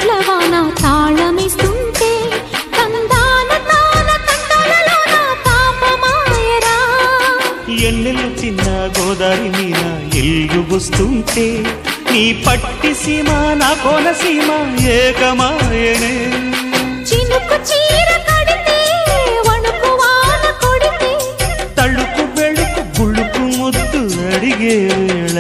వడ్లవాన తాళమిస్తుంటే తందాన తాన తండలలో నా పాపమాయరా ఎన్నెల్లు చిన్న గోదారి మీద ఇల్లు వస్తుంటే నీ పట్టి సీమ నా కోనసీమ ఏకమాయనే చినుకు చీర కడితే వణుకు వాన కొడితే తళుకు బెళుకు గుళుకు ముద్దు అడిగే వేళ